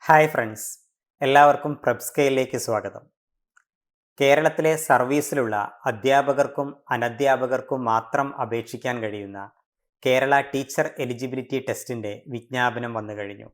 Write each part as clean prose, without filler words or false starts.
Hi friends, എല്ലാവർക്കും പ്രെപ്സ്കയിലേക്ക് സ്വാഗതം. കേരളത്തിലെ സർവീസിലുള്ള അധ്യാപകർക്കും അനധ്യാപകർക്കും മാത്രം അപേക്ഷിക്കാൻ കഴിയുന്ന കേരള ടീച്ചർ എലിജിബിലിറ്റി ടെസ്റ്റിൻ്റെ വിജ്ഞാപനം വന്നു കഴിഞ്ഞു.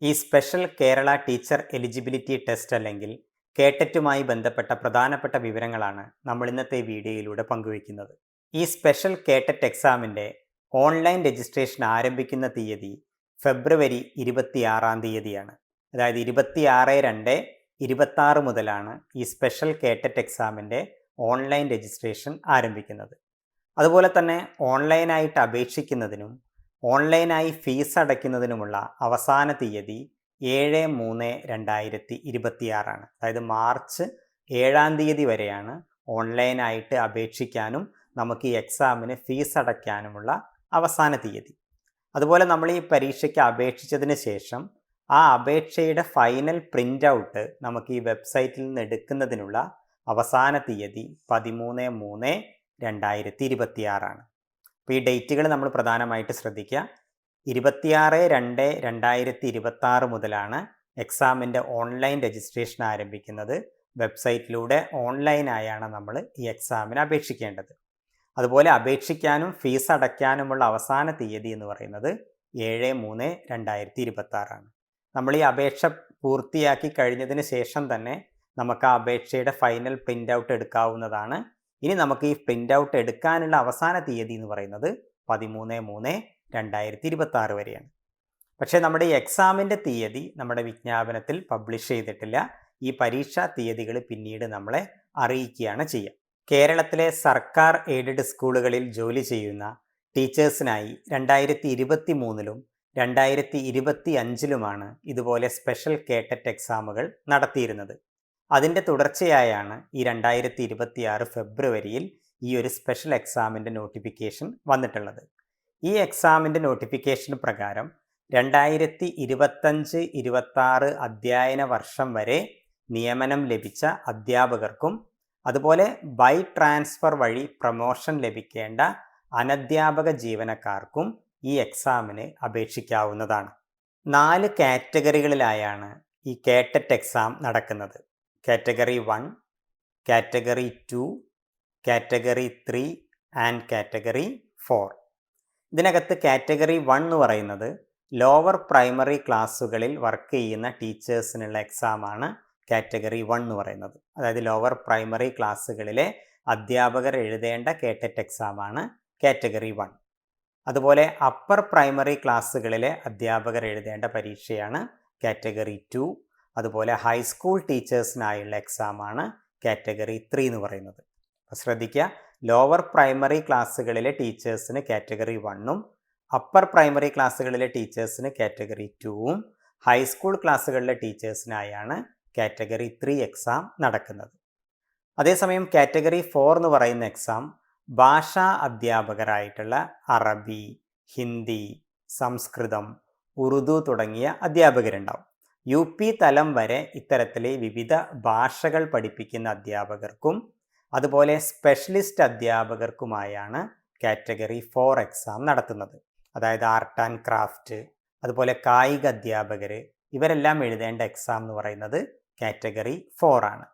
ഈ special Kerala teacher eligibility test അല്ലെങ്കിൽ കേട്ടറ്റുമായി ബന്ധപ്പെട്ട പ്രധാനപ്പെട്ട വിവരങ്ങളാണ് നമ്മൾ ഇന്നത്തെ വീഡിയോയിലൂടെ പങ്കുവയ്ക്കുന്നത്. ഈ സ്പെഷ്യൽ കേട്ടറ്റ് എക്സാമിൻ്റെ ഓൺലൈൻ രജിസ്ട്രേഷൻ ആരംഭിക്കുന്ന തീയതി ഫെബ്രുവരി 26-ാം തീയതിയാണ്. അതായത് 26/2/26 മുതലാണ് ഈ സ്പെഷ്യൽ കേട്ടറ്റ് എക്സാമിൻ്റെ ഓൺലൈൻ രജിസ്ട്രേഷൻ ആരംഭിക്കുന്നത്. അതുപോലെ തന്നെ ഓൺലൈനായിട്ട് അപേക്ഷിക്കുന്നതിനും ഓൺലൈനായി ഫീസ് അടയ്ക്കുന്നതിനുമുള്ള അവസാന തീയതി 7/3/2026 അതായത് മാർച്ച് 7-ാം തീയതി വരെയാണ് ഓൺലൈനായിട്ട് അപേക്ഷിക്കാനും നമുക്ക് ഈ എക്സാമിന് ഫീസ് അടയ്ക്കാനുമുള്ള അവസാന തീയതി. അതുപോലെ നമ്മൾ ഈ പരീക്ഷയ്ക്ക് അപേക്ഷിച്ചതിന് ശേഷം ആ അപേക്ഷയുടെ ഫൈനൽ പ്രിൻ്റ് ഔട്ട് നമുക്ക് ഈ വെബ്സൈറ്റിൽ നിന്ന് എടുക്കുന്നതിനുള്ള അവസാന തീയതി 13/3/2026. അപ്പോൾ ഈ ഡേറ്റുകൾ നമ്മൾ പ്രധാനമായിട്ട് ശ്രദ്ധിക്കുക. 26/2/2026 മുതലാണ് എക്സാമിൻ്റെ ഓൺലൈൻ രജിസ്ട്രേഷൻ ആരംഭിക്കുന്നത്. വെബ്സൈറ്റിലൂടെ ഓൺലൈനായാണ് നമ്മൾ ഈ എക്സാമിന് അപേക്ഷിക്കേണ്ടത്. അതുപോലെ അപേക്ഷിക്കാനും ഫീസ് അടയ്ക്കാനുമുള്ള അവസാന തീയതി എന്ന് പറയുന്നത് 7/3/2026. നമ്മൾ ഈ അപേക്ഷ പൂർത്തിയാക്കി കഴിഞ്ഞതിന് ശേഷം തന്നെ നമുക്ക് ആ അപേക്ഷയുടെ ഫൈനൽ പ്രിൻ്റ് ഔട്ട് എടുക്കാവുന്നതാണ്. ഇനി നമുക്ക് ഈ പ്രിൻ്റ് ഔട്ട് എടുക്കാനുള്ള അവസാന തീയതി എന്ന് പറയുന്നത് 13/3/2026 വരെയാണ്. പക്ഷേ നമ്മുടെ ഈ എക്സാമിൻ്റെ തീയതി നമ്മുടെ വിജ്ഞാപനത്തിൽ പബ്ലിഷ് ചെയ്തിട്ടില്ല. ഈ പരീക്ഷാ തീയതികൾ പിന്നീട് നമ്മളെ അറിയിക്കുകയാണ് ചെയ്യുക. കേരളത്തിലെ സർക്കാർ എയ്ഡഡ് സ്കൂളുകളിൽ ജോലി ചെയ്യുന്ന ടീച്ചേഴ്സിനായി 2023-ലും 2025-ലുമാണ് ഇതുപോലെ സ്പെഷ്യൽ കേട്ടറ്റ് എക്സാമുകൾ നടത്തിയിരുന്നത്. അതിൻ്റെ തുടർച്ചയായാണ് ഈ 2026 ഫെബ്രുവരിയിൽ ഈ ഒരു സ്പെഷ്യൽ എക്സാമിൻ്റെ നോട്ടിഫിക്കേഷൻ വന്നിട്ടുള്ളത്. ഈ എക്സാമിൻ്റെ നോട്ടിഫിക്കേഷൻ പ്രകാരം 2025-26 അധ്യയന വർഷം വരെ നിയമനം ലഭിച്ച അധ്യാപകർക്കും അതുപോലെ ബൈ ട്രാൻസ്ഫർ വഴി പ്രൊമോഷൻ ലഭിക്കേണ്ട അനധ്യാപക ജീവനക്കാർക്കും ഈ എക്സാമിന് അപേക്ഷിക്കാവുന്നതാണ്. 4 കാറ്റഗറികളിലായാണ് ഈ കേട്ടറ്റ് എക്സാം നടക്കുന്നത്. Category 1, category 2, category 3 and category 4. ഇതിനകത്ത് കാറ്റഗറി 1 എന്ന് പറയുന്നത് ലോവർ പ്രൈമറി ക്ലാസ്സുകളിൽ വർക്ക് ചെയ്യുന്ന ടീച്ചേഴ്സിനുള്ള എക്സാമാണ് കാറ്റഗറി 1 എന്ന് പറയുന്നത്. അതായത് ലോവർ പ്രൈമറി ക്ലാസ്സുകളിലെ അധ്യാപകർ എഴുതേണ്ട കേട്ടറ്റ് എക്സാമാണ് കാറ്റഗറി 1. അതുപോലെ അപ്പർ പ്രൈമറി ക്ലാസ്സുകളിലെ അധ്യാപകർ എഴുതേണ്ട പരീക്ഷയാണ് കാറ്റഗറി 2. അതുപോലെ ഹൈസ്കൂൾ ടീച്ചേഴ്സിനായുള്ള എക്സാമാണ് കാറ്റഗറി 3 എന്ന് പറയുന്നത്. അപ്പോൾ ശ്രദ്ധിക്കുക, ലോവർ പ്രൈമറി ക്ലാസ്സുകളിലെ ടീച്ചേഴ്സിന് കാറ്റഗറി 1-ഉം അപ്പർ പ്രൈമറി ക്ലാസ്സുകളിലെ ടീച്ചേഴ്സിന് കാറ്റഗറി 2-ഉം ഹൈസ്കൂൾ ക്ലാസ്സുകളിലെ ടീച്ചേഴ്സിനായാണ് കാറ്റഗറി 3 എക്സാം നടക്കുന്നത്. അതേസമയം കാറ്റഗറി 4 എന്ന് പറയുന്ന എക്സാം ഭാഷാ അധ്യാപകരായിട്ടുള്ള അറബി, ഹിന്ദി, സംസ്കൃതം, ഉറുദു തുടങ്ങിയ അധ്യാപകരുണ്ടാവും. UP തലം വരെ ഇത്തരത്തിലെ വിവിധ ഭാഷകൾ പഠിപ്പിക്കുന്ന അധ്യാപകർക്കും അതുപോലെ സ്പെഷ്യലിസ്റ്റ് അധ്യാപകർക്കുമായാണ് കാറ്റഗറി 4 എക്സാം നടത്തുന്നത്. അതായത് ആർട്ട് ആൻഡ് ക്രാഫ്റ്റ്, അതുപോലെ കായിക അധ്യാപകർ, ഇവരെല്ലാം എഴുതേണ്ട എക്സാം എന്ന് പറയുന്നത് കാറ്റഗറി 4 ആണ്.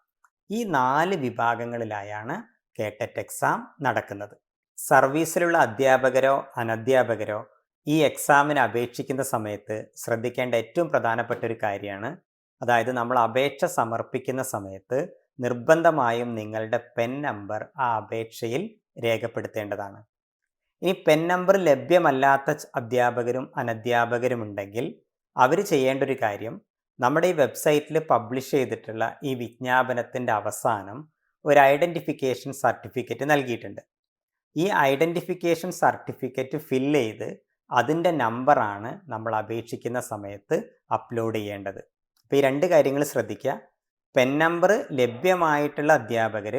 ഈ 4 വിഭാഗങ്ങളിലായാണ് കേട്ടറ്റ് എക്സാം നടക്കുന്നത്. സർവീസിലുള്ള അധ്യാപകരോ അനധ്യാപകരോ ഈ എക്സാമിന് അപേക്ഷിക്കുന്ന സമയത്ത് ശ്രദ്ധിക്കേണ്ട ഏറ്റവും പ്രധാനപ്പെട്ട ഒരു കാര്യമാണ്. അതായത് നമ്മൾ അപേക്ഷ സമർപ്പിക്കുന്ന സമയത്ത് നിർബന്ധമായും നിങ്ങളുടെ പെൻ നമ്പർ ആ അപേക്ഷയിൽ രേഖപ്പെടുത്തേണ്ടതാണ്. ഇനി പെൻ നമ്പർ ലഭ്യമല്ലാത്ത അധ്യാപകരും അനധ്യാപകരും ഉണ്ടെങ്കിൽ അവർ ചെയ്യേണ്ട ഒരു കാര്യം, നമ്മുടെ ഈ വെബ്സൈറ്റിൽ പബ്ലിഷ് ചെയ്തിട്ടുള്ള ഈ വിജ്ഞാപനത്തിൻ്റെ അവസാനം ഒരു ഐഡൻറ്റിഫിക്കേഷൻ സർട്ടിഫിക്കറ്റ് നൽകിയിട്ടുണ്ട്. ഈ ഐഡൻറ്റിഫിക്കേഷൻ സർട്ടിഫിക്കറ്റ് ഫില്ല് ചെയ്ത് അതിൻ്റെ നമ്പറാണ് നമ്മൾ അപേക്ഷിക്കുന്ന സമയത്ത് അപ്ലോഡ് ചെയ്യേണ്ടത്. അപ്പോൾ ഈ 2 കാര്യങ്ങൾ ശ്രദ്ധിക്കുക. പെൻ നമ്പർ ലഭ്യമായിട്ടുള്ള അധ്യാപകർ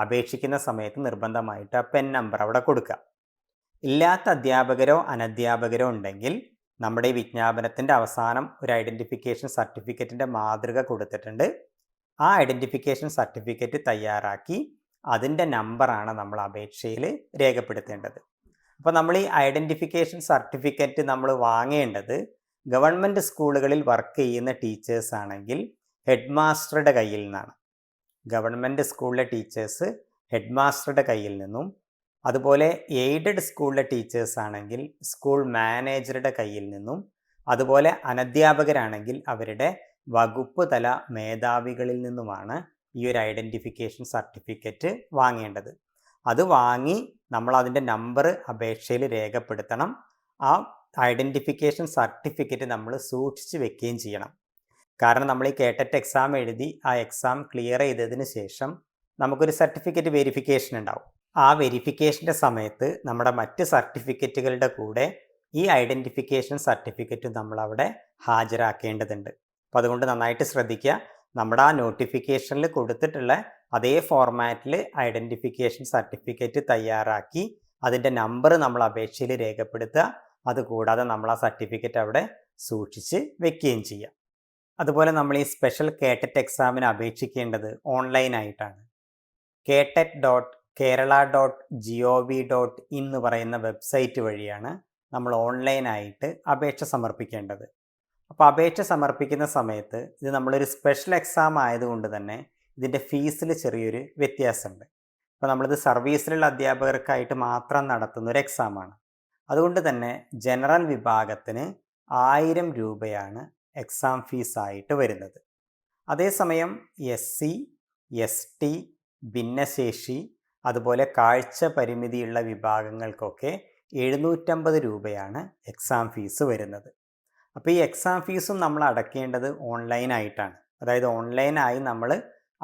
അപേക്ഷിക്കുന്ന സമയത്ത് നിർബന്ധമായിട്ട് ആ പെൻ നമ്പർ അവിടെ കൊടുക്കുക. ഇല്ലാത്ത അധ്യാപകരോ അനധ്യാപകരോ ഉണ്ടെങ്കിൽ നമ്മുടെ ഈ വിജ്ഞാപനത്തിൻ്റെ അവസാനം ഒരു ഐഡൻറ്റിഫിക്കേഷൻ സർട്ടിഫിക്കറ്റിൻ്റെ മാതൃക കൊടുത്തിട്ടുണ്ട്. ആ ഐഡൻറ്റിഫിക്കേഷൻ സർട്ടിഫിക്കറ്റ് തയ്യാറാക്കി അതിൻ്റെ നമ്പറാണ് നമ്മൾ അപേക്ഷയിൽ രേഖപ്പെടുത്തേണ്ടത്. അപ്പോൾ നമ്മൾ ഈ ഐഡൻറ്റിഫിക്കേഷൻ സർട്ടിഫിക്കറ്റ് നമ്മൾ വാങ്ങേണ്ടത് ഗവൺമെൻറ് സ്കൂളുകളിൽ വർക്ക് ചെയ്യുന്ന ടീച്ചേഴ്സ് ആണെങ്കിൽ ഹെഡ് മാസ്റ്ററുടെ കയ്യിൽ നിന്നാണ്. ഗവൺമെൻറ് സ്കൂളിലെ ടീച്ചേഴ്സ് ഹെഡ് മാസ്റ്ററുടെ കയ്യിൽ നിന്നും, അതുപോലെ എയ്ഡഡ് സ്കൂളിലെ ടീച്ചേഴ്സ് ആണെങ്കിൽ സ്കൂൾ മാനേജറുടെ കയ്യിൽ നിന്നും, അതുപോലെ അനധ്യാപകരാണെങ്കിൽ അവരുടെ വകുപ്പ് തല മേധാവികളിൽ നിന്നുമാണ് ഈ ഒരു ഐഡൻറ്റിഫിക്കേഷൻ സർട്ടിഫിക്കറ്റ് വാങ്ങേണ്ടത്. അത് വാങ്ങി നമ്മൾ അതിൻ്റെ നമ്പർ അപേക്ഷയിൽ രേഖപ്പെടുത്തണം. ആ ഐഡൻറ്റിഫിക്കേഷൻ സർട്ടിഫിക്കറ്റ് നമ്മൾ സൂക്ഷിച്ച് വെക്കുകയും ചെയ്യണം. കാരണം നമ്മൾ ഈ കേട്ടറ്റ് എക്സാം എഴുതി ആ എക്സാം ക്ലിയർ ചെയ്തതിന് ശേഷം നമുക്കൊരു സർട്ടിഫിക്കറ്റ് വെരിഫിക്കേഷൻ ഉണ്ടാവും. ആ വെരിഫിക്കേഷൻ്റെ സമയത്ത് നമ്മുടെ മറ്റ് സർട്ടിഫിക്കറ്റുകളുടെ കൂടെ ഈ ഐഡൻറ്റിഫിക്കേഷൻ സർട്ടിഫിക്കറ്റ് നമ്മളവിടെ ഹാജരാക്കേണ്ടതുണ്ട്. അപ്പോൾ അതുകൊണ്ട് നന്നായിട്ട് ശ്രദ്ധിക്കുക. നമ്മുടെ ആ നോട്ടിഫിക്കേഷനിൽ കൊടുത്തിട്ടുള്ള അതേ ഫോർമാറ്റിൽ ഐഡൻറ്റിഫിക്കേഷൻ സർട്ടിഫിക്കറ്റ് തയ്യാറാക്കി അതിൻ്റെ നമ്പർ നമ്മൾ അപേക്ഷയിൽ രേഖപ്പെടുത്തുക. അതുകൂടാതെ നമ്മൾ ആ സർട്ടിഫിക്കറ്റ് അവിടെ സൂക്ഷിച്ച് വെക്കുകയും ചെയ്യുക. അതുപോലെ നമ്മൾ ഈ സ്പെഷ്യൽ കേട്ടറ്റ് എക്സാമിന് അപേക്ഷിക്കേണ്ടത് ഓൺലൈനായിട്ടാണ്. ketet.kerala.gov.in എന്ന് പറയുന്ന വെബ്സൈറ്റ് വഴിയാണ് നമ്മൾ ഓൺലൈനായിട്ട് അപേക്ഷ സമർപ്പിക്കേണ്ടത്. അപ്പോൾ അപേക്ഷ സമർപ്പിക്കുന്ന സമയത്ത് ഇത് നമ്മളൊരു സ്പെഷ്യൽ എക്സാം ആയതുകൊണ്ട് തന്നെ ഇതിൻ്റെ ഫീസിൽ ചെറിയൊരു വ്യത്യാസമുണ്ട്. അപ്പോൾ നമ്മളിത് സർവീസിലുള്ള അധ്യാപകർക്കായിട്ട് മാത്രം നടത്തുന്നൊരു എക്സാമാണ്. അതുകൊണ്ട് തന്നെ ജനറൽ വിഭാഗത്തിന് 1000 രൂപയാണ് എക്സാം ഫീസായിട്ട് വരുന്നത്. അതേസമയം SC, ST, ഭിന്നശേഷി, അതുപോലെ കാഴ്ച പരിമിതിയുള്ള വിഭാഗങ്ങൾക്കൊക്കെ 750 രൂപയാണ് എക്സാം ഫീസ് വരുന്നത്. അപ്പോൾ ഈ എക്സാം ഫീസും നമ്മൾ അടയ്ക്കേണ്ടത് ഓൺലൈനായിട്ടാണ്. അതായത് ഓൺലൈനായി നമ്മൾ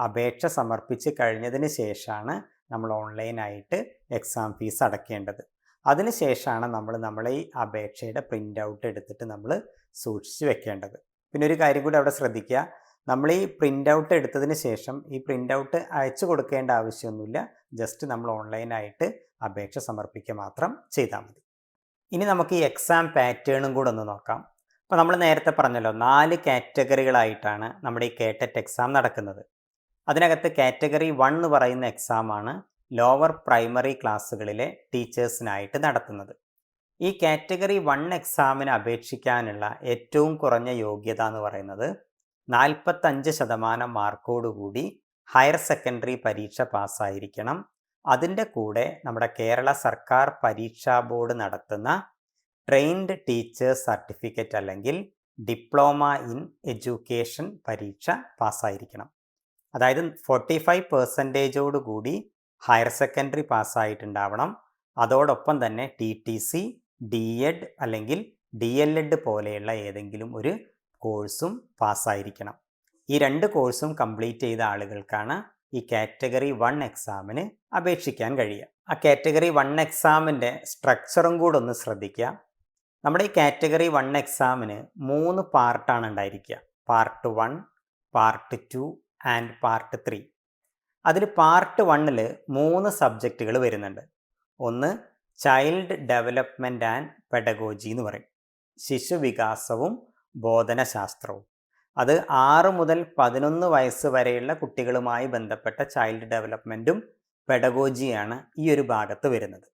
അപേക്ഷ സമർപ്പിച്ച് കഴിഞ്ഞതിന് ശേഷമാണ് നമ്മൾ ഓൺലൈനായിട്ട് എക്സാം ഫീസ് അടയ്ക്കേണ്ടത്. അതിനുശേഷമാണ് നമ്മൾ ഈ അപേക്ഷയുടെ പ്രിൻ്റ് ഔട്ട് എടുത്തിട്ട് നമ്മൾ സൂക്ഷിച്ച് വെക്കേണ്ടത്. പിന്നെ ഒരു കാര്യം കൂടി അവിടെ ശ്രദ്ധിക്കുക. നമ്മൾ ഈ പ്രിൻ്റ് ഔട്ട് എടുത്തതിന് ശേഷം ഈ പ്രിൻ്റ് ഔട്ട് അയച്ചു കൊടുക്കേണ്ട ആവശ്യമൊന്നുമില്ല. ജസ്റ്റ് നമ്മൾ ഓൺലൈനായിട്ട് അപേക്ഷ സമർപ്പിക്കുക മാത്രം ചെയ്താൽ മതി. ഇനി നമുക്ക് ഈ എക്സാം പാറ്റേണും കൂടെ ഒന്ന് നോക്കാം. അപ്പോൾ നമ്മൾ നേരത്തെ പറഞ്ഞല്ലോ 4 കാറ്റഗറികളായിട്ടാണ് നമ്മുടെ ഈ കേട്ടറ്റ് എക്സാം നടക്കുന്നത്. അതിനകത്ത് കാറ്റഗറി 1 എന്ന് പറയുന്ന എക്സാമാണ് ലോവർ പ്രൈമറി ക്ലാസ്സുകളിലെ ടീച്ചേഴ്സിനായിട്ട് നടത്തുന്നത്. ഈ കാറ്റഗറി 1 എക്സാമിന് അപേക്ഷിക്കാനുള്ള ഏറ്റവും കുറഞ്ഞ യോഗ്യത എന്ന് പറയുന്നത് 45% മാർക്കോടുകൂടി ഹയർ സെക്കൻഡറി പരീക്ഷ പാസ്സായിരിക്കണം. അതിൻ്റെ കൂടെ നമ്മുടെ കേരള സർക്കാർ പരീക്ഷാ ബോർഡ് നടത്തുന്ന ട്രെയിൻഡ് ടീച്ചേഴ്സ് സർട്ടിഫിക്കറ്റ് അല്ലെങ്കിൽ ഡിപ്ലോമ ഇൻ എഡ്യൂക്കേഷൻ പരീക്ഷ പാസ്സായിരിക്കണം. അതായത് 45% കൂടി ഹയർ സെക്കൻഡറി പാസ്സായിട്ടുണ്ടാവണം. അതോടൊപ്പം തന്നെ TTC, DEd അല്ലെങ്കിൽ DLEd പോലെയുള്ള ഏതെങ്കിലും ഒരു കോഴ്സും പാസ്സായിരിക്കണം. ഈ 2 കോഴ്സും കംപ്ലീറ്റ് ചെയ്ത ആളുകൾക്കാണ് ഈ കാറ്റഗറി 1 എക്സാമിന് അപേക്ഷിക്കാൻ കഴിയുക. ആ കാറ്റഗറി 1 എക്സാമിൻ്റെ സ്ട്രക്ചറും കൂടെ ഒന്ന് ശ്രദ്ധിക്കുക. നമ്മുടെ ഈ കാറ്റഗറി 1 എക്സാമിന് 3 പാർട്ടാണ് ഉണ്ടായിരിക്കുക. Part 1, part 2 and part 3. അതിൽ പാർട്ട് 1ൽ 3 സബ്ജക്റ്റുകൾ വരുന്നുണ്ട്. ഒന്ന് ചൈൽഡ് ഡെവലപ്മെൻറ്റ് ആൻഡ് പെഡഗോജി എന്ന് പറയും. ശിശുവികാസവും ബോധനശാസ്ത്രവും. അത് 6 മുതൽ 11 വയസ്സ് വരെയുള്ള കുട്ടികളുമായി ബന്ധപ്പെട്ട ചൈൽഡ് ഡെവലപ്മെൻറ്റും പെഡഗോജിയാണ് ഈ ഒരു ഭാഗത്ത് വരുന്നത്.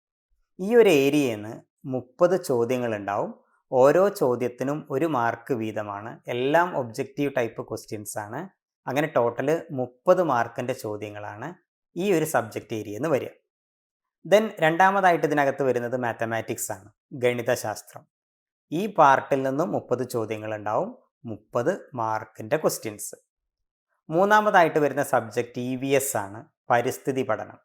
ഈ ഒരു ഏരിയയിൽ നിന്ന് 30 ചോദ്യങ്ങളുണ്ടാവും. ഓരോ ചോദ്യത്തിനും 1 മാർക്ക് വീതമാണ്. എല്ലാം ഒബ്ജക്റ്റീവ് ടൈപ്പ് ക്വസ്റ്റ്യൻസ് ആണ്. അങ്ങനെ ടോട്ടൽ 30 മാർക്കിൻ്റെ ചോദ്യങ്ങളാണ് ഈ ഒരു സബ്ജക്റ്റ് ഏരിയയിൽ നിന്ന് വരിക. ദെൻ രണ്ടാമതായിട്ട് ഇതിനകത്ത് വരുന്നത് മാത്തമാറ്റിക്സ് ആണ്, ഗണിതശാസ്ത്രം. ഈ പാർട്ടിൽ നിന്നും 30 ചോദ്യങ്ങളുണ്ടാവും, 30 മാർക്കിൻ്റെ ക്വസ്റ്റ്യൻസ്. മൂന്നാമതായിട്ട് വരുന്ന സബ്ജക്റ്റ് EVS ആണ്, പരിസ്ഥിതി പഠനം.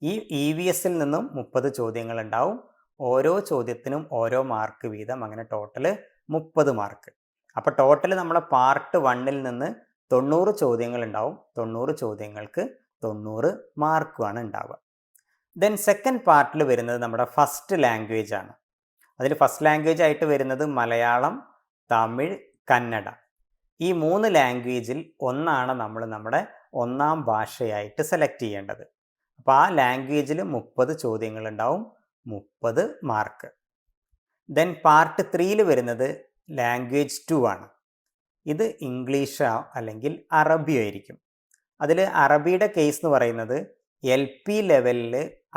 ഈ EVSൽ നിന്നും 30 ചോദ്യങ്ങളുണ്ടാവും. ഓരോ ചോദ്യത്തിനും ഓരോ മാർക്ക് വീതം, അങ്ങനെ ടോട്ടൽ 30 മാർക്ക്. അപ്പോൾ ടോട്ടൽ നമ്മുടെ പാർട്ട് 1ൽ നിന്ന് 90 ചോദ്യങ്ങളുണ്ടാവും. 90 ചോദ്യങ്ങൾക്ക് 90 മാർക്കുമാണ് ഉണ്ടാവുക. ദെൻ സെക്കൻഡ് പാർട്ടിൽ വരുന്നത് നമ്മുടെ ഫസ്റ്റ് ലാംഗ്വേജ് ആണ്. അതിൽ ഫസ്റ്റ് ലാംഗ്വേജ് ആയിട്ട് വരുന്നത് മലയാളം, തമിഴ്, കന്നഡ. ഈ 3 ലാംഗ്വേജിൽ ഒന്നാണ് നമ്മൾ നമ്മുടെ 1ാം ഭാഷയായിട്ട് സെലക്ട് ചെയ്യേണ്ടത്. അപ്പോൾ ആ ലാംഗ്വേജിൽ 30 ചോദ്യങ്ങളുണ്ടാവും, 30 മാർക്ക്. ദെൻ പാർട്ട് 3ൽ വരുന്നത് ലാംഗ്വേജ് 2 ആണ്. ഇത് ഇംഗ്ലീഷ് അല്ലെങ്കിൽ അറബി ആയിരിക്കും. അതിൽ അറബിയുടെ കേസ് എന്ന് പറയുന്നത് LP ലെവലിൽ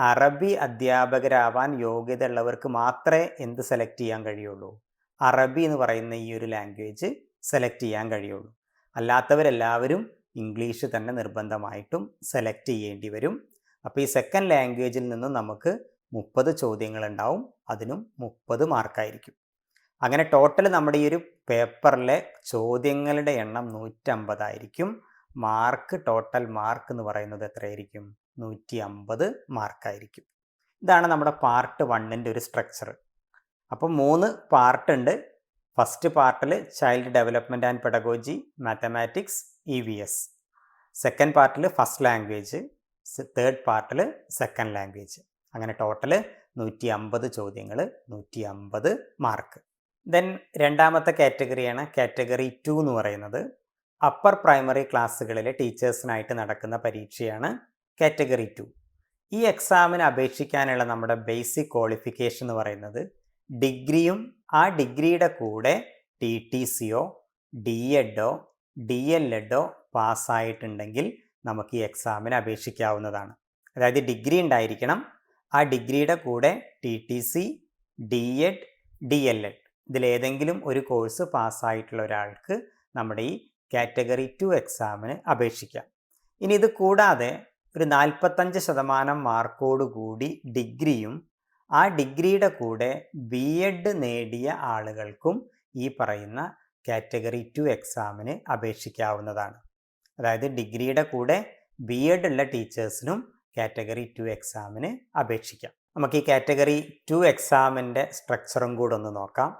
അറബി അധ്യാപകരാവാൻ യോഗ്യത ഉള്ളവർക്ക് മാത്രമേ എന്ത് സെലക്ട് ചെയ്യാൻ കഴിയുള്ളൂ, അറബി എന്ന് പറയുന്ന ഈ ഒരു ലാംഗ്വേജ് സെലക്ട് ചെയ്യാൻ കഴിയുള്ളൂ. അല്ലാത്തവരെല്ലാവരും ഇംഗ്ലീഷ് തന്നെ നിർബന്ധമായിട്ടും സെലക്ട് ചെയ്യേണ്ടി വരും. അപ്പോൾ ഈ സെക്കൻഡ് ലാംഗ്വേജിൽ നിന്നും നമുക്ക് 30 ചോദ്യങ്ങൾ ഉണ്ടാവും, അതിനും 30 മാർക്കായിരിക്കും. അങ്ങനെ ടോട്ടൽ നമ്മുടെ ഈ ഒരു പേപ്പറിലെ ചോദ്യങ്ങളുടെ എണ്ണം 150 ആയിരിക്കും. മാർക്ക്, ടോട്ടൽ മാർക്ക് എന്ന് പറയുന്നത് എത്രയായിരിക്കും? 150 മാർക്കായിരിക്കും. ഇതാണ് നമ്മുടെ പാർട്ട് 1ൻ്റെ ഒരു സ്ട്രക്ചർ. അപ്പോൾ 3 പാർട്ട് ഉണ്ട്. ഫസ്റ്റ് പാർട്ടിൽ child development and pedagogy, mathematics, EVS. Second പാർട്ടിൽ ഫസ്റ്റ് ലാംഗ്വേജ്, തേർഡ് പാർട്ടിൽ സെക്കൻഡ് ലാംഗ്വേജ്. അങ്ങനെ ടോട്ടൽ 150 ചോദ്യങ്ങൾ, 150 മാർക്ക്. ദെൻ രണ്ടാമത്തെ കാറ്റഗറിയാണ് കാറ്റഗറി 2 എന്ന് പറയുന്നത്. അപ്പർ പ്രൈമറി ക്ലാസ്സുകളിലെ ടീച്ചേഴ്സിനായിട്ട് നടക്കുന്ന പരീക്ഷയാണ് കാറ്റഗറി 2. ഈ എക്സാമിന് അപേക്ഷിക്കാനുള്ള നമ്മുടെ ബേസിക് ക്വാളിഫിക്കേഷൻ എന്ന് പറയുന്നത് ഡിഗ്രിയും ആ ഡിഗ്രിയുടെ കൂടെ TTCയോ DEDോ DLEDോ പാസ്സായിട്ടുണ്ടെങ്കിൽ നമുക്ക് ഈ എക്സാമിന് അപേക്ഷിക്കാവുന്നതാണ്. അതായത് ഡിഗ്രി ഉണ്ടായിരിക്കണം, ആ ഡിഗ്രിയുടെ കൂടെ TTC, DED, DLED ഇതിലേതെങ്കിലും ഒരു കോഴ്സ് പാസ്സായിട്ടുള്ള ഒരാൾക്ക് നമ്മുടെ ഈ കാറ്റഗറി 2 എക്സാമിന് അപേക്ഷിക്കാം. ഇനി ഇത് കൂടാതെ ഒരു 45% മാർക്കോടുകൂടി ഡിഗ്രിയും ആ ഡിഗ്രിയുടെ കൂടെ BEd നേടിയ ആളുകൾക്കും ഈ പറയുന്ന കാറ്റഗറി 2 എക്സാമിന് അപേക്ഷിക്കാവുന്നതാണ്. അതായത് ഡിഗ്രിയുടെ കൂടെ BEd ഉള്ള ടീച്ചേഴ്സിനും കാറ്റഗറി 2 എക്സാമിന് അപേക്ഷിക്കാം. നമുക്ക് ഈ കാറ്റഗറി 2 എക്സാമിൻ്റെ സ്ട്രക്ചറും കൂടെ ഒന്ന് നോക്കാം.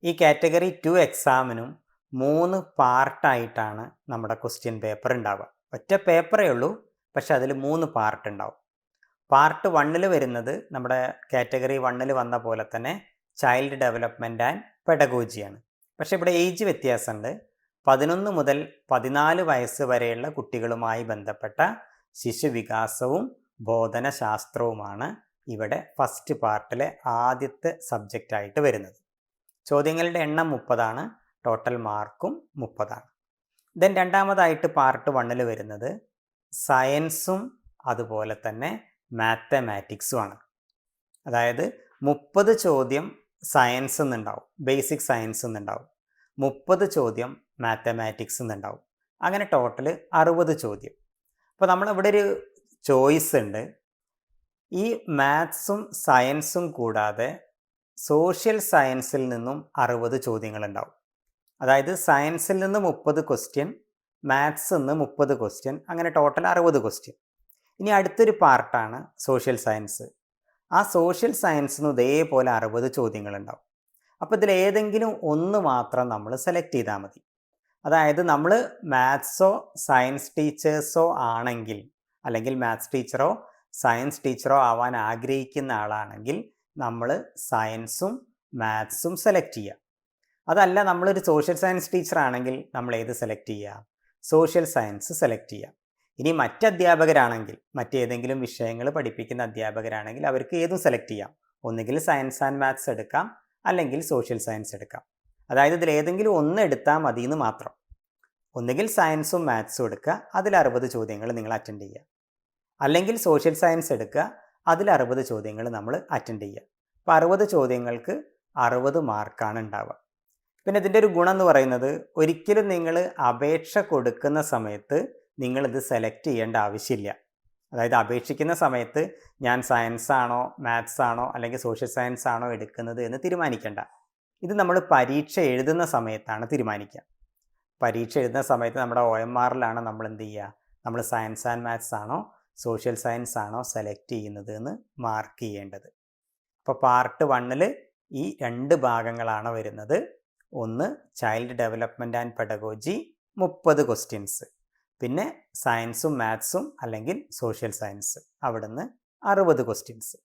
ഈ കാറ്റഗറി 2 എക്സാമിനും 3 പാർട്ടായിട്ടാണ് നമ്മുടെ ക്വസ്റ്റ്യൻ പേപ്പർ ഉണ്ടാവുക. ഒറ്റ പേപ്പറേ ഉള്ളൂ, പക്ഷെ അതിൽ 3 പാർട്ട് ഉണ്ടാവും. പാർട്ട് 1ൽ വരുന്നത് നമ്മുടെ കാറ്റഗറി 1ൽ വന്ന പോലെ തന്നെ ചൈൽഡ് ഡെവലപ്മെൻറ്റ് ആൻഡ് പെഡഗോജിയാണ്. പക്ഷെ ഇവിടെ ഏജ് വ്യത്യാസമുണ്ട്. 11 മുതൽ 14 വയസ്സ് വരെയുള്ള കുട്ടികളുമായി ബന്ധപ്പെട്ട ശിശുവികാസവും ബോധനശാസ്ത്രവുമാണ് ഇവിടെ ഫസ്റ്റ് പാർട്ടിലെ ആദ്യത്തെ സബ്ജക്റ്റായിട്ട് വരുന്നത്. ചോദ്യങ്ങളുടെ എണ്ണം 30 ടോട്ടൽ മാർക്കും 30. ദെൻ രണ്ടാമതായിട്ട് പാർട്ട് 1ൽ വരുന്നത് സയൻസും അതുപോലെ തന്നെ മാത്തമാറ്റിക്സും ആണ്. അതായത് 30 ചോദ്യം സയൻസ് എന്നുണ്ടാവും, ബേസിക് സയൻസ് എന്നുണ്ടാവും, 30 ചോദ്യം മാത്തമാറ്റിക്സ് എന്നുണ്ടാവും. അങ്ങനെ ടോട്ടൽ 60 ചോദ്യം. അപ്പോൾ നമ്മളിവിടെ ഒരു ചോയ്സ് ഉണ്ട്. ഈ മാത്സും സയൻസും കൂടാതെ സോഷ്യൽ സയൻസിൽ നിന്നും 60 ചോദ്യങ്ങളുണ്ടാവും. അതായത് സയൻസിൽ നിന്ന് 30 ക്വസ്റ്റ്യൻ, മാത്സിൽ നിന്ന് 30 ക്വസ്റ്റ്യൻ, അങ്ങനെ ടോട്ടൽ 60 ക്വസ്റ്റ്യൻ. ഇനി അടുത്തൊരു പാർട്ടാണ് സോഷ്യൽ സയൻസ്. ആ സോഷ്യൽ സയൻസിന് ഇതേപോലെ 60 ചോദ്യങ്ങളുണ്ടാവും. അപ്പോൾ ഇതിൽ ഏതെങ്കിലും ഒന്ന് മാത്രം നമ്മൾ സെലക്ട് ചെയ്താൽ മതി. അതായത് നമ്മൾ മാത്സോ സയൻസ് ടീച്ചേഴ്സോ ആണെങ്കിൽ, അല്ലെങ്കിൽ മാത്സ് ടീച്ചറോ സയൻസ് ടീച്ചറോ ആവാൻ ആഗ്രഹിക്കുന്ന ആളാണെങ്കിൽ നമ്മൾ സയൻസും മാത്സും സെലക്ട് ചെയ്യുക. അതല്ല, നമ്മളൊരു സോഷ്യൽ സയൻസ് ടീച്ചർ ആണെങ്കിൽ നമ്മൾ ഏത് സെലക്ട് ചെയ്യുക? സോഷ്യൽ സയൻസ് സെലക്ട് ചെയ്യുക. ഇനി മറ്റധ്യാപകരാണെങ്കിൽ, മറ്റേതെങ്കിലും വിഷയങ്ങൾ പഠിപ്പിക്കുന്ന അധ്യാപകരാണെങ്കിൽ അവർക്ക് ഏതും സെലക്ട് ചെയ്യാം. ഒന്നുകിൽ സയൻസ് ആൻഡ് മാത്സ് എടുക്കാം, അല്ലെങ്കിൽ സോഷ്യൽ സയൻസ് എടുക്കാം. അതായത് ഇതിൽ ഏതെങ്കിലും ഒന്ന് എടുത്താൽ മതി എന്ന് മാത്രം. ഒന്നുകിൽ സയൻസും മാത്സും എടുക്കുക, അതിൽ 60 ചോദ്യങ്ങൾ നിങ്ങൾ അറ്റൻഡ് ചെയ്യുക. അല്ലെങ്കിൽ സോഷ്യൽ സയൻസ് എടുക്കുക, അതിൽ 60 ചോദ്യങ്ങൾ നമ്മൾ അറ്റൻഡ് ചെയ്യുക. അപ്പോൾ 60 ചോദ്യങ്ങൾക്ക് 60 മാർക്കാണ് ഉണ്ടാവുക. പിന്നെ ഇതിൻ്റെ ഒരു ഗുണം എന്ന് പറയുന്നത്, ഒരിക്കലും നിങ്ങൾ അപേക്ഷ കൊടുക്കുന്ന സമയത്ത് നിങ്ങളിത് സെലക്ട് ചെയ്യേണ്ട ആവശ്യമില്ല. അതായത് അപേക്ഷിക്കുന്ന സമയത്ത് ഞാൻ സയൻസ് ആണോ മാത്സ് ആണോ അല്ലെങ്കിൽ സോഷ്യൽ സയൻസ് ആണോ എടുക്കുന്നത് എന്ന് തീരുമാനിക്കേണ്ട. ഇത് നമ്മൾ പരീക്ഷ എഴുതുന്ന സമയത്താണ് തീരുമാനിക്കുക. പരീക്ഷ എഴുതുന്ന സമയത്ത് നമ്മുടെ OMRലാണ് നമ്മൾ എന്ത് ചെയ്യുക? നമ്മൾ സയൻസ് ആൻഡ് മാത്സ് ആണോ സോഷ്യൽ സയൻസ് ആണോ സെലക്ട് ചെയ്യുന്നത് എന്ന് മാർക്ക് ചെയ്യേണ്ടത്. അപ്പോൾ പാർട്ട് 1ൽ ഈ 2 ഭാഗങ്ങളാണ് വരുന്നത്. ഒന്ന് child development and pedagogy 30 questions, പിന്നെ സയൻസും മാത്സും അല്ലെങ്കിൽ സോഷ്യൽ സയൻസ് അവിടുന്ന് 60 ക്വസ്റ്റ്യൻസ്.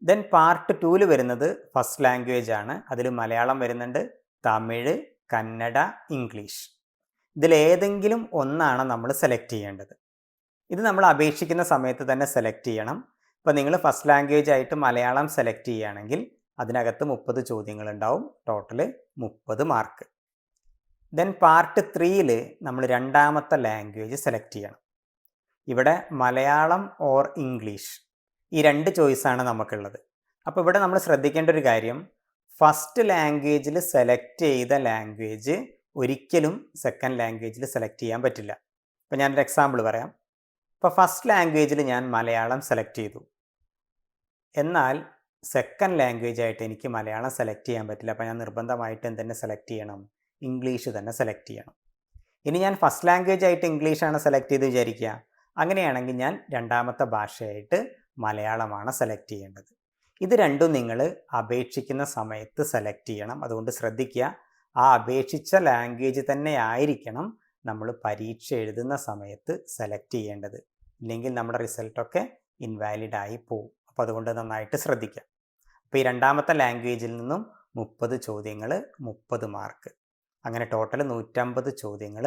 ദെൻ പാർട്ട് 2ൽ വരുന്നത് ഫസ്റ്റ് ലാംഗ്വേജ് ആണ്. അതിൽ മലയാളം വരുന്നുണ്ട്, തമിഴ്, കന്നഡ, ഇംഗ്ലീഷ്. ഇതിലേതെങ്കിലും ഒന്നാണ് നമ്മൾ സെലക്ട് ചെയ്യേണ്ടത്. ഇത് നമ്മൾ അപേക്ഷിക്കുന്ന സമയത്ത് തന്നെ സെലക്ട് ചെയ്യണം. ഇപ്പോൾ നിങ്ങൾ ഫസ്റ്റ് ലാംഗ്വേജ് ആയിട്ട് മലയാളം സെലക്ട് ചെയ്യുകയാണെങ്കിൽ അതിനകത്ത് 30 ചോദ്യങ്ങളുണ്ടാവും, ടോട്ടൽ 30 മാർക്ക്. ദെൻ പാർട്ട് 3ൽ നമ്മൾ രണ്ടാമത്തെ ലാംഗ്വേജ് സെലക്ട് ചെയ്യണം. ഇവിടെ മലയാളം ഓർ ഇംഗ്ലീഷ്, ഈ 2 ചോയ്സാണ് നമുക്കുള്ളത്. അപ്പോൾ ഇവിടെ നമ്മൾ ശ്രദ്ധിക്കേണ്ട ഒരു കാര്യം, ഫസ്റ്റ് ലാംഗ്വേജിൽ സെലക്ട് ചെയ്ത ലാംഗ്വേജ് ഒരിക്കലും സെക്കൻഡ് ലാംഗ്വേജിൽ സെലക്ട് ചെയ്യാൻ പറ്റില്ല. അപ്പോൾ ഞാനൊരു എക്സാമ്പിൾ പറയാം. ഇപ്പോൾ ഫസ്റ്റ് ലാംഗ്വേജിൽ ഞാൻ മലയാളം സെലക്ട് ചെയ്തു. എന്നാൽ സെക്കൻഡ് ലാംഗ്വേജ് ആയിട്ട് എനിക്ക് മലയാളം സെലക്ട് ചെയ്യാൻ പറ്റില്ല. അപ്പോൾ ഞാൻ നിർബന്ധമായിട്ട് എന്തെന്നെ സെലക്ട് ചെയ്യണം? ഇംഗ്ലീഷ് തന്നെ സെലക്ട് ചെയ്യണം. ഇനി ഞാൻ ഫസ്റ്റ് ലാംഗ്വേജ് ആയിട്ട് ഇംഗ്ലീഷാണ് സെലക്ട് ചെയ്ത് വിചാരിക്കുക. അങ്ങനെയാണെങ്കിൽ ഞാൻ രണ്ടാമത്തെ ഭാഷയായിട്ട് മലയാളമാണ് സെലക്ട് ചെയ്യേണ്ടത്. ഇത് രണ്ടും നിങ്ങൾ അപേക്ഷിക്കുന്ന സമയത്ത് സെലക്ട് ചെയ്യണം. അതുകൊണ്ട് ശ്രദ്ധിക്കുക, ആ അപേക്ഷിച്ച ലാംഗ്വേജ് തന്നെ ആയിരിക്കണം നമ്മൾ പരീക്ഷ എഴുതുന്ന സമയത്ത് സെലക്ട് ചെയ്യേണ്ടത്. ഇല്ലെങ്കിൽ നമ്മുടെ റിസൾട്ടൊക്കെ ഇൻവാലിഡ് ആയി പോകും. അപ്പോൾ അതുകൊണ്ട് നന്നായിട്ട് ശ്രദ്ധിക്കുക. അപ്പോൾ ഈ രണ്ടാമത്തെ ലാംഗ്വേജിൽ നിന്നും 30 ചോദ്യങ്ങൾ 30 മാർക്ക്, അങ്ങനെ ടോട്ടൽ 150 ചോദ്യങ്ങൾ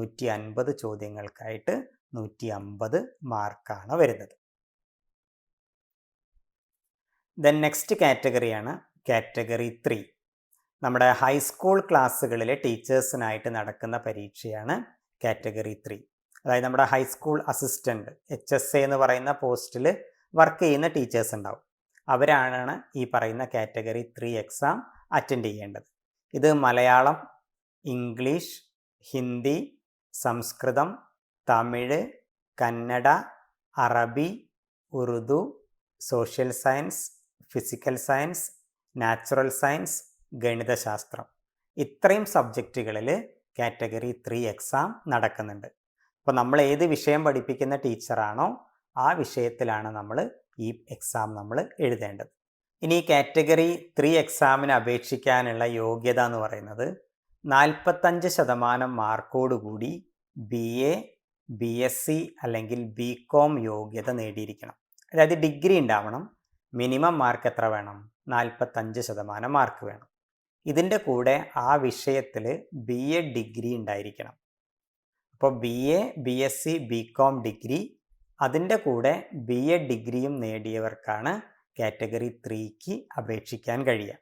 150 ചോദ്യങ്ങൾക്കായിട്ട് 150 മാർക്കാണ് വരുന്നത്. ദെൻ നെക്സ്റ്റ് കാറ്റഗറിയാണ് കാറ്റഗറി 3. നമ്മുടെ ഹൈസ്കൂൾ ക്ലാസ്സുകളിലെ ടീച്ചേഴ്സിനായിട്ട് നടക്കുന്ന പരീക്ഷയാണ് കാറ്റഗറി 3. അതായത് നമ്മുടെ ഹൈസ്കൂൾ അസിസ്റ്റൻ്റ് HSA എന്ന് പറയുന്ന പോസ്റ്റിൽ വർക്ക് ചെയ്യുന്ന ടീച്ചേഴ്സ് ഉണ്ടാവും. അവരാണ് ഈ പറയുന്ന കാറ്റഗറി 3 എക്സാം അറ്റൻഡ് ചെയ്യേണ്ടത്. ഇത് മലയാളം, ഇംഗ്ലീഷ്, ഹിന്ദി, സംസ്കൃതം, തമിഴ്, കന്നഡ, അറബി, Urdu, social science, physical science, natural science, ഗണിതശാസ്ത്രം, ഇത്രയും സബ്ജക്റ്റുകളിൽ കാറ്റഗറി 3 എക്സാം നടക്കുന്നുണ്ട്. അപ്പോൾ നമ്മൾ ഏത് വിഷയം പഠിപ്പിക്കുന്ന ടീച്ചറാണോ ആ വിഷയത്തിലാണ് നമ്മൾ ഈ എക്സാം നമ്മൾ എഴുതേണ്ടത്. ഇനി കാറ്റഗറി 3 എക്സാമിന് അപേക്ഷിക്കാനുള്ള യോഗ്യത എന്ന് പറയുന്നത് 45% മാർക്കോടുകൂടി BA, BSc അല്ലെങ്കിൽ BCom യോഗ്യത നേടിയിരിക്കണം. അതായത് ഡിഗ്രി ഉണ്ടാവണം. മിനിമം മാർക്ക് എത്ര വേണം? 45% മാർക്ക് വേണം. ഇതിൻ്റെ കൂടെ ആ വിഷയത്തിൽ BA ഡിഗ്രി ഉണ്ടായിരിക്കണം. അപ്പോൾ BA, BSc, BCom ഡിഗ്രി, അതിൻ്റെ കൂടെ BA ഡിഗ്രിയും നേടിയവർക്കാണ് കാറ്റഗറി 3ക്ക് അപേക്ഷിക്കാൻ കഴിയുക.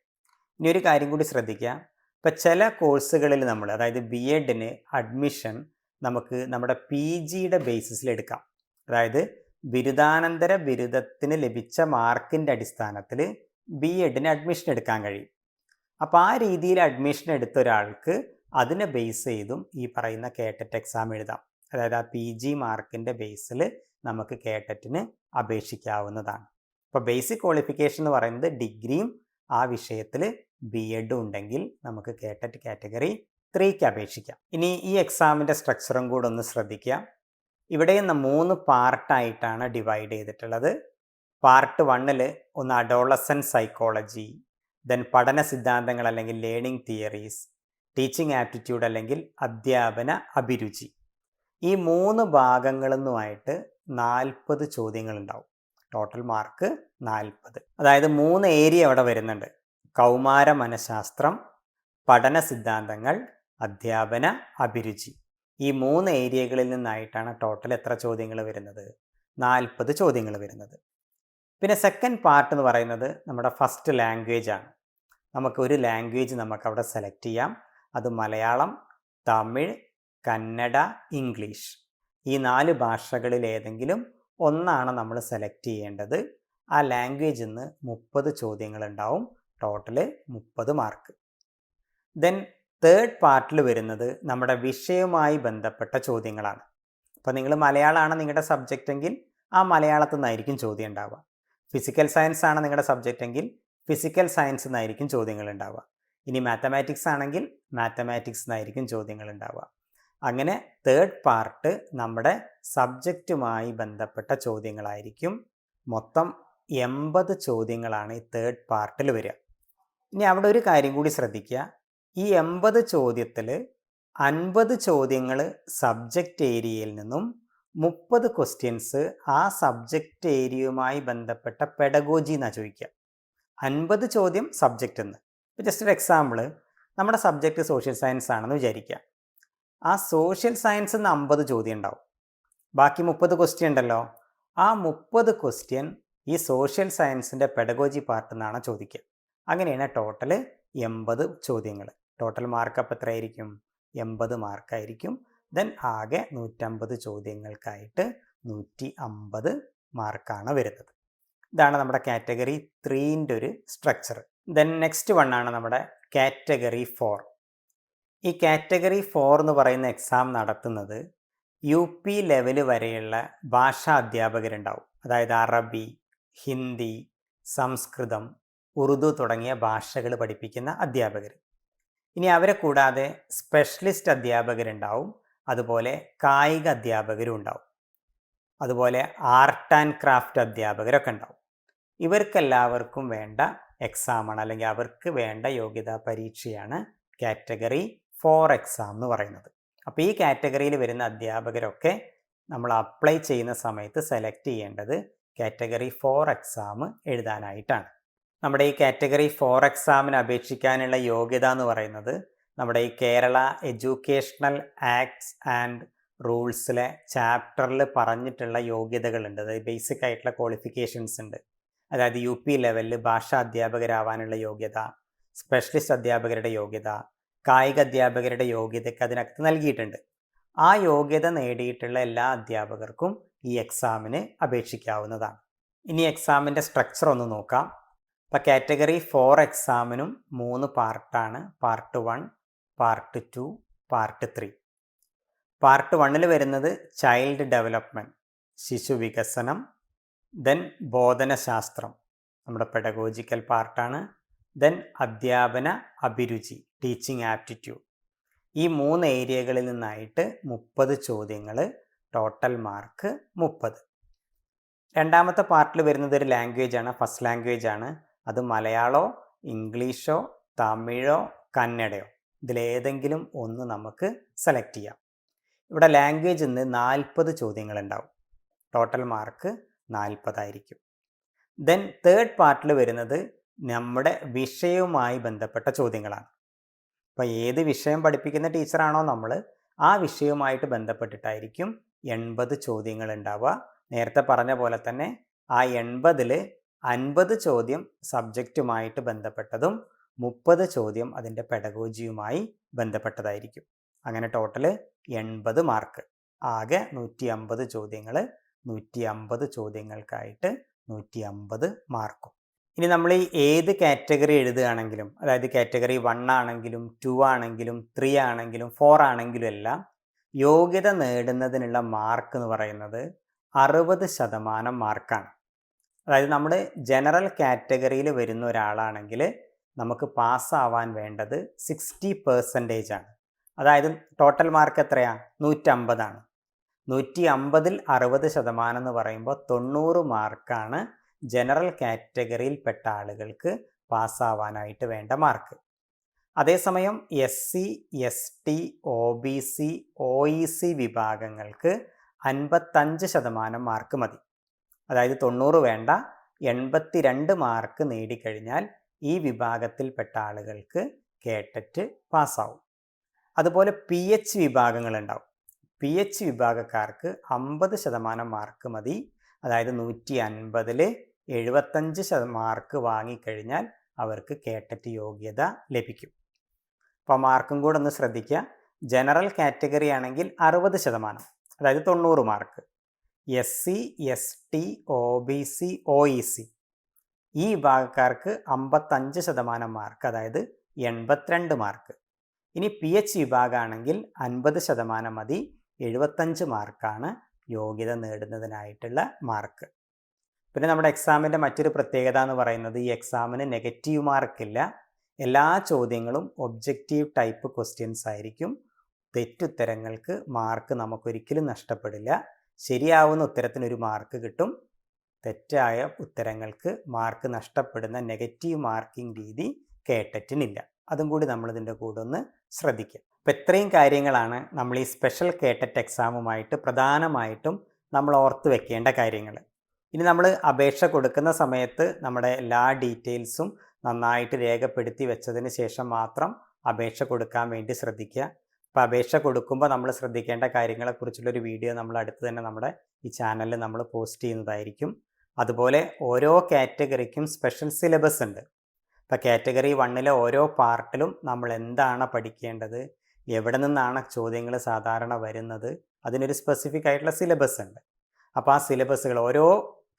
ഇനി ഒരു കാര്യം കൂടി ശ്രദ്ധിക്കുക. ഇപ്പോൾ ചില കോഴ്സുകളിൽ നമ്മൾ, അതായത് BEdന് അഡ്മിഷൻ നമുക്ക് നമ്മുടെ PGയുടെ ബേസിസിൽ എടുക്കാം. അതായത് ബിരുദാനന്തര ബിരുദത്തിന് ലഭിച്ച മാർക്കിൻ്റെ അടിസ്ഥാനത്തിൽ BEdന് അഡ്മിഷൻ എടുക്കാൻ കഴിയും. അപ്പോൾ ആ രീതിയിൽ അഡ്മിഷൻ എടുത്ത ഒരാൾക്ക് അതിനെ ബേസ് ചെയ്തും ഈ പറയുന്ന കേട്ടറ്റ് എക്സാം എഴുതാം. അതായത് ആ PG മാർക്കിൻ്റെ ബേസിൽ നമുക്ക് കേട്ടറ്റിന് അപേക്ഷിക്കാവുന്നതാണ്. അപ്പോൾ ബേസിക് ക്വാളിഫിക്കേഷൻ എന്ന് പറയുന്നത് ഡിഗ്രിയും ആ വിഷയത്തിൽ BEdും ഉണ്ടെങ്കിൽ നമുക്ക് കേട്ടറ്റ് കാറ്റഗറി 3ക്ക് അപേക്ഷിക്കാം. ഇനി ഈ എക്സാമിൻ്റെ സ്ട്രക്ചറും കൂടെ ഒന്ന് ശ്രദ്ധിക്കുക. ഇവിടെ 3 പാർട്ടായിട്ടാണ് ഡിവൈഡ് ചെയ്തിട്ടുള്ളത്. പാർട്ട് 1ൽ ഒന്ന് അഡോളസൻറ്റ് സൈക്കോളജി, ദെൻ പഠന സിദ്ധാന്തങ്ങൾ അല്ലെങ്കിൽ ലേണിംഗ് തിയറീസ്, ടീച്ചിങ് ആപ്റ്റിറ്റ്യൂഡ് അല്ലെങ്കിൽ അധ്യാപന അഭിരുചി. ഈ 3 ഭാഗങ്ങളിൽ നിന്നുമായിട്ട് 40 ചോദ്യങ്ങളുണ്ടാവും. Total mark 40. അതായത് 3 ഏരിയ അവിടെ വരുന്നുണ്ട്: കൗമാര മനഃശാസ്ത്രം, പഠന സിദ്ധാന്തങ്ങൾ, അധ്യാപന അഭിരുചി. ഈ 3 ഏരിയകളിൽ നിന്നായിട്ടാണ് ടോട്ടൽ എത്ര ചോദ്യങ്ങൾ വരുന്നത്? 40 ചോദ്യങ്ങൾ വരുന്നത്. പിന്നെ സെക്കൻഡ് പാർട്ട് എന്ന് പറയുന്നത് നമ്മുടെ ഫസ്റ്റ് ലാംഗ്വേജ് ആണ്. നമുക്ക് ഒരു ലാംഗ്വേജ് നമുക്ക് അവിടെ സെലക്ട് ചെയ്യാം. അത് മലയാളം, തമിഴ്, കന്നഡ, ഇംഗ്ലീഷ്, ഈ 4 ഭാഷകളിൽ ഏതെങ്കിലും ഒന്നാണ് നമ്മൾ സെലക്ട് ചെയ്യേണ്ടത്. ആ ലാംഗ്വേജിൽ നിന്ന് 30 ചോദ്യങ്ങളുണ്ടാവും. Total 30 mark. ദെൻ തേർഡ് പാർട്ടിൽ വരുന്നത് നമ്മുടെ വിഷയവുമായി ബന്ധപ്പെട്ട ചോദ്യങ്ങളാണ്. അപ്പോൾ നിങ്ങൾ മലയാളമാണ് നിങ്ങളുടെ സബ്ജക്റ്റ് എങ്കിൽ ആ മലയാളത്തിൽ നിന്നായിരിക്കും ചോദ്യം ഉണ്ടാവുക. ഫിസിക്കൽ സയൻസ് ആണ് നിങ്ങളുടെ സബ്ജക്റ്റ് എങ്കിൽ ഫിസിക്കൽ സയൻസ് നിന്നായിരിക്കും ചോദ്യങ്ങൾ ഉണ്ടാവുക. ഇനി മാത്തമാറ്റിക്സ് ആണെങ്കിൽ മാത്തമാറ്റിക്സ് നിന്നായിരിക്കും ചോദ്യങ്ങൾ ഉണ്ടാവുക. അങ്ങനെ തേർഡ് പാർട്ട് നമ്മുടെ സബ്ജക്റ്റുമായി ബന്ധപ്പെട്ട ചോദ്യങ്ങളായിരിക്കും. മൊത്തം 80 ചോദ്യങ്ങളാണ് ഈ തേർഡ് പാർട്ടിൽ വരിക. ഇനി അവിടെ ഒരു കാര്യം കൂടി ശ്രദ്ധിക്കുക. ഈ 80 ചോദ്യത്തിൽ 50 ചോദ്യങ്ങൾ സബ്ജക്റ്റ് ഏരിയയിൽ നിന്നും 30 ക്വസ്റ്റ്യൻസ് ആ സബ്ജക്റ്റ് ഏരിയയുമായി ബന്ധപ്പെട്ട പെഡഗോജി എന്നാണ് ചോദിക്കുക. 50 ചോദ്യം സബ്ജക്റ്റ് എന്ന്. ഇപ്പോൾ ജസ്റ്റ് ഒരു എക്സാമ്പിൾ, നമ്മുടെ സബ്ജക്റ്റ് സോഷ്യൽ സയൻസ് ആണെന്ന് വിചാരിക്കുക. ആ സോഷ്യൽ സയൻസിൽ നിന്ന് 50 ചോദ്യം ഉണ്ടാവും. ബാക്കി 30 ക്വസ്റ്റ്യൻ ഉണ്ടല്ലോ. ആ 30 ക്വസ്റ്റ്യൻ ഈ സോഷ്യൽ സയൻസിൻ്റെ പെഡഗോജി പാർട്ടിൽ നിന്നാണ് ചോദിക്കുക. അങ്ങനെയാണ് ടോട്ടൽ 80 ചോദ്യങ്ങൾ. ടോട്ടൽ മാർക്ക് അപ്പോൾ എത്രയായിരിക്കും? 80 മാർക്കായിരിക്കും. ദെൻ ആകെ 150 ചോദ്യങ്ങൾക്കായിട്ട് 150 മാർക്കാണ് വരുന്നത്. ഇതാണ് നമ്മുടെ കാറ്റഗറി 3ൻ്റെ ഒരു സ്ട്രക്ചർ. ദെൻ നെക്സ്റ്റ് വണ്ണാണ് നമ്മുടെ കാറ്റഗറി 4. ഈ കാറ്റഗറി 4 എന്ന് പറയുന്ന എക്സാം നടത്തുന്നത് UP ലെവൽ വരെയുള്ള ഭാഷാ അധ്യാപകരുണ്ടാവും. അതായത് അറബി, ഹിന്ദി, സംസ്കൃതം, ഉറുദു തുടങ്ങിയ ഭാഷകൾ പഠിപ്പിക്കുന്ന അധ്യാപകർ. ഇനി അവരെ കൂടാതെ സ്പെഷ്യലിസ്റ്റ് അധ്യാപകരുണ്ടാവും, അതുപോലെ കായിക അധ്യാപകരും ഉണ്ടാവും, അതുപോലെ ആർട്ട് ആൻഡ് ക്രാഫ്റ്റ് അധ്യാപകരൊക്കെ ഉണ്ടാവും. ഇവർക്കെല്ലാവർക്കും വേണ്ട എക്സാമാണ്, അല്ലെങ്കിൽ അവർക്ക് വേണ്ട യോഗ്യതാ പരീക്ഷയാണ് കാറ്റഗറി 4 എക്സാം എന്ന് പറയുന്നത്. അപ്പോൾ ഈ കാറ്റഗറിയിൽ വരുന്ന അധ്യാപകരൊക്കെ നമ്മൾ അപ്ലൈ ചെയ്യുന്ന സമയത്ത് സെലക്ട് ചെയ്യേണ്ടത് കാറ്റഗറി 4 എക്സാം എഴുതാനായിട്ടാണ്. നമ്മുടെ ഈ കാറ്റഗറി 4 എക്സാമിന് അപേക്ഷിക്കാനുള്ള യോഗ്യത എന്ന് പറയുന്നത് നമ്മുടെ ഈ കേരള എഡ്യൂക്കേഷണൽ ആക്ട്സ് ആൻഡ് റൂൾസിലെ ചാപ്റ്ററിൽ പറഞ്ഞിട്ടുള്ള യോഗ്യതകളുണ്ട്. അതായത് ബേസിക് ആയിട്ടുള്ള ക്വാളിഫിക്കേഷൻസ് ഉണ്ട്. അതായത് UP ലെവലിൽ ഭാഷാ അധ്യാപകരാവാനുള്ള യോഗ്യത, സ്പെഷ്യലിസ്റ്റ് അധ്യാപകരുടെ യോഗ്യത, കായിക അധ്യാപകരുടെ യോഗ്യതയ്ക്ക് അതിനകത്ത് നൽകിയിട്ടുണ്ട്. ആ യോഗ്യത നേടിയിട്ടുള്ള എല്ലാ അധ്യാപകർക്കും ഈ എക്സാമിന് അപേക്ഷിക്കാവുന്നതാണ്. ഇനി എക്സാമിൻ്റെ സ്ട്രക്ചർ ഒന്ന് നോക്കാം. അപ്പോൾ കാറ്റഗറി 4 എക്സാമിനും 3 പാർട്ടാണ്. Part 1, part 2, part 3. പാർട്ട് 1ൽ വരുന്നത് ചൈൽഡ് ഡെവലപ്മെൻറ്റ്, ശിശു വികസനം, ദെൻ ബോധനശാസ്ത്രം, നമ്മുടെ പെഡഗോജിക്കൽ പാർട്ടാണ്, ദെൻ അധ്യാപന അഭിരുചി, ടീച്ചിങ് ആപ്റ്റിറ്റ്യൂഡ്. ഈ 3 ഏരിയകളിൽ നിന്നായിട്ട് 30 ചോദ്യങ്ങൾ, ടോട്ടൽ മാർക്ക് 30. രണ്ടാമത്തെ പാർട്ടിൽ വരുന്നത് ഒരു ലാംഗ്വേജ് ആണ്, ഫസ്റ്റ് ലാംഗ്വേജ് ആണ്. അത് മലയാളമോ ഇംഗ്ലീഷോ തമിഴോ കന്നഡയോ ഇതിലേതെങ്കിലും ഒന്ന് നമുക്ക് സെലക്ട് ചെയ്യാം. ഇവിടെ ലാംഗ്വേജിൽ നിന്ന് 40 ചോദ്യങ്ങൾ ഉണ്ടാവും. ടോട്ടൽ മാർക്ക് 40 ആയിരിക്കും. ദെൻ തേർഡ് പാർട്ടിൽ വരുന്നത് നമ്മുടെ വിഷയവുമായി ബന്ധപ്പെട്ട ചോദ്യങ്ങളാണ്. അപ്പോൾ ഏത് വിഷയം പഠിപ്പിക്കുന്ന ടീച്ചറാണോ നമ്മൾ, ആ വിഷയവുമായിട്ട് ബന്ധപ്പെട്ടിട്ടായിരിക്കും 80 ചോദ്യങ്ങൾ ഉണ്ടാവുക. നേരത്തെ പറഞ്ഞ പോലെ തന്നെ ആ 80ൽ 50 ചോദ്യം സബ്ജക്റ്റുമായിട്ട് ബന്ധപ്പെട്ടതും 30 ചോദ്യം അതിൻ്റെ പെഡഗോജിയുമായി ബന്ധപ്പെട്ടതായിരിക്കും. അങ്ങനെ ടോട്ടൽ 80 മാർക്ക്. ആകെ 150 ചോദ്യങ്ങൾ, 150 ചോദ്യങ്ങൾക്കായിട്ട് 150 മാർക്കും. ഇനി നമ്മൾ ഈ ഏത് കാറ്റഗറി എഴുതുകയാണെങ്കിലും, അതായത് കാറ്റഗറി 1 ആണെങ്കിലും 2 ആണെങ്കിലും 3 ആണെങ്കിലും 4 ആണെങ്കിലും എല്ലാം യോഗ്യത നേടുന്നതിനുള്ള മാർക്ക് എന്ന് പറയുന്നത് 60% മാർക്കാണ്. അതായത് നമ്മൾ ജനറൽ കാറ്റഗറിയിൽ വരുന്ന ഒരാളാണെങ്കിൽ നമുക്ക് പാസ്സാവാൻ വേണ്ടത് 60% ആണ്. അതായത് ടോട്ടൽ മാർക്ക് എത്രയാണ്? 150 ആണ്. 150ൽ 60% എന്ന് പറയുമ്പോൾ 90 മാർക്കാണ് ജനറൽ കാറ്റഗറിയിൽപ്പെട്ട ആളുകൾക്ക് പാസ്സാവാനായിട്ട് വേണ്ട മാർക്ക്. അതേസമയം SC, ST, OBC, OEC വിഭാഗങ്ങൾക്ക് 55% മാർക്ക് മതി. അതായത് 90 വേണ്ട, 82 മാർക്ക് നേടിക്കഴിഞ്ഞാൽ ഈ വിഭാഗത്തിൽപ്പെട്ട ആളുകൾക്ക് കേട്ടറ്റ് പാസ്സാവും. അതുപോലെ PH വിഭാഗങ്ങളുണ്ടാവും. PH വിഭാഗക്കാർക്ക് 50% മാർക്ക് മതി. അതായത് 150ൽ 75 മാർക്ക് വാങ്ങിക്കഴിഞ്ഞാൽ അവർക്ക് കേട്ടറ്റ് യോഗ്യത ലഭിക്കും. അപ്പോൾ മാർക്കും കൂടെ ഒന്ന് ശ്രദ്ധിക്കുക. ജനറൽ കാറ്റഗറി ആണെങ്കിൽ 60%, അതായത് 90 mark. SC, ST, OBC, OEC ഈ വിഭാഗക്കാർക്ക് 55% മാർക്ക്, അതായത് 82 മാർക്ക്. ഇനി PH വിഭാഗമാണെങ്കിൽ 50% മതി, 75 മാർക്കാണ് യോഗ്യത നേടുന്നതിനായിട്ടുള്ള മാർക്ക്. പിന്നെ നമ്മുടെ എക്സാമിൻ്റെ മറ്റൊരു പ്രത്യേകത എന്ന് പറയുന്നത് ഈ എക്സാമിന് നെഗറ്റീവ് മാർക്കില്ല. എല്ലാ ചോദ്യങ്ങളും ഒബ്ജക്റ്റീവ് ടൈപ്പ് ക്വസ്റ്റ്യൻസ് ആയിരിക്കും. തെറ്റുത്തരങ്ങൾക്ക് മാർക്ക് നമുക്കൊരിക്കലും നഷ്ടപ്പെടില്ല. ശരിയാവുന്ന ഉത്തരത്തിനൊരു മാർക്ക് കിട്ടും. തെറ്റായ ഉത്തരങ്ങൾക്ക് മാർക്ക് നഷ്ടപ്പെടുന്ന നെഗറ്റീവ് മാർക്കിംഗ് രീതി കേട്ടറ്റിനില്ല. അതും കൂടി നമ്മളിതിൻ്റെ കൂടെ ഒന്ന് ശ്രദ്ധിക്കുക. അപ്പോൾ ഇത്രയും കാര്യങ്ങളാണ് നമ്മൾ ഈ സ്പെഷ്യൽ കേട്ടറ്റ് എക്സാമുമായിട്ട് പ്രധാനമായിട്ടും നമ്മൾ ഓർത്ത് വെക്കേണ്ട കാര്യങ്ങൾ. ഇനി നമ്മൾ അപേക്ഷ കൊടുക്കുന്ന സമയത്ത് നമ്മുടെ എല്ലാ ഡീറ്റെയിൽസും നന്നായിട്ട് രേഖപ്പെടുത്തി വെച്ചതിന് ശേഷം മാത്രം അപേക്ഷ കൊടുക്കാൻ വേണ്ടി ശ്രദ്ധിക്കുക. അപ്പോൾ അപേക്ഷ കൊടുക്കുമ്പോൾ നമ്മൾ ശ്രദ്ധിക്കേണ്ട കാര്യങ്ങളെക്കുറിച്ചുള്ളൊരു വീഡിയോ നമ്മൾ അടുത്ത് തന്നെ നമ്മുടെ ഈ ചാനലിൽ നമ്മൾ പോസ്റ്റ് ചെയ്യുന്നതായിരിക്കും. അതുപോലെ ഓരോ കാറ്റഗറിക്കും സ്പെഷ്യൽ സിലബസ് ഉണ്ട്. ഇപ്പോൾ കാറ്റഗറി 1ലെ ഓരോ പാർട്ടിലും നമ്മൾ എന്താണ് പഠിക്കേണ്ടത്, എവിടെ നിന്നാണ് ചോദ്യങ്ങൾ സാധാരണ വരുന്നത്, അതിനൊരു സ്പെസിഫിക് ആയിട്ടുള്ള സിലബസ് ഉണ്ട്. അപ്പോൾ ആ സിലബസുകൾ ഓരോ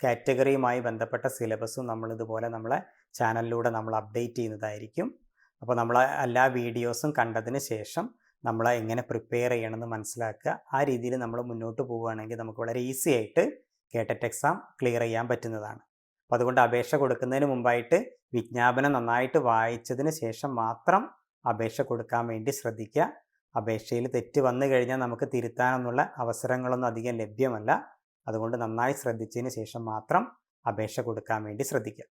കാറ്റഗറിയുമായി ബന്ധപ്പെട്ട സിലബസും നമ്മളിതുപോലെ നമ്മളെ ചാനലിലൂടെ നമ്മൾ അപ്ഡേറ്റ് ചെയ്യുന്നതായിരിക്കും. അപ്പോൾ നമ്മൾ എല്ലാ വീഡിയോസും കണ്ടതിന് ശേഷം നമ്മൾ എങ്ങനെ പ്രിപ്പയർ ചെയ്യണമെന്ന് മനസ്സിലാക്കുക. ആ രീതിയിൽ നമ്മൾ മുന്നോട്ട് പോവുകയാണെങ്കിൽ നമുക്ക് വളരെ ഈസി ആയിട്ട് കേട്ടറ്റ് എക്സാം ക്ലിയർ ചെയ്യാൻ പറ്റുന്നതാണ്. അപ്പോൾ അതുകൊണ്ട് അപേക്ഷ കൊടുക്കുന്നതിന് മുമ്പായിട്ട് വിജ്ഞാപനം നന്നായിട്ട് വായിച്ചതിന് ശേഷം മാത്രം അപേക്ഷ കൊടുക്കാൻ വേണ്ടി ശ്രദ്ധിക്കുക. അപേക്ഷയിൽ തെറ്റ് വന്നു കഴിഞ്ഞാൽ നമുക്ക് തിരുത്താനൊന്നുള്ള അവസരങ്ങളൊന്നും അധികം ലഭ്യമല്ല. അതുകൊണ്ട് നന്നായി ശ്രദ്ധിച്ചതിന് ശേഷം മാത്രം അപേക്ഷ കൊടുക്കാൻ വേണ്ടി ശ്രദ്ധിക്കുക.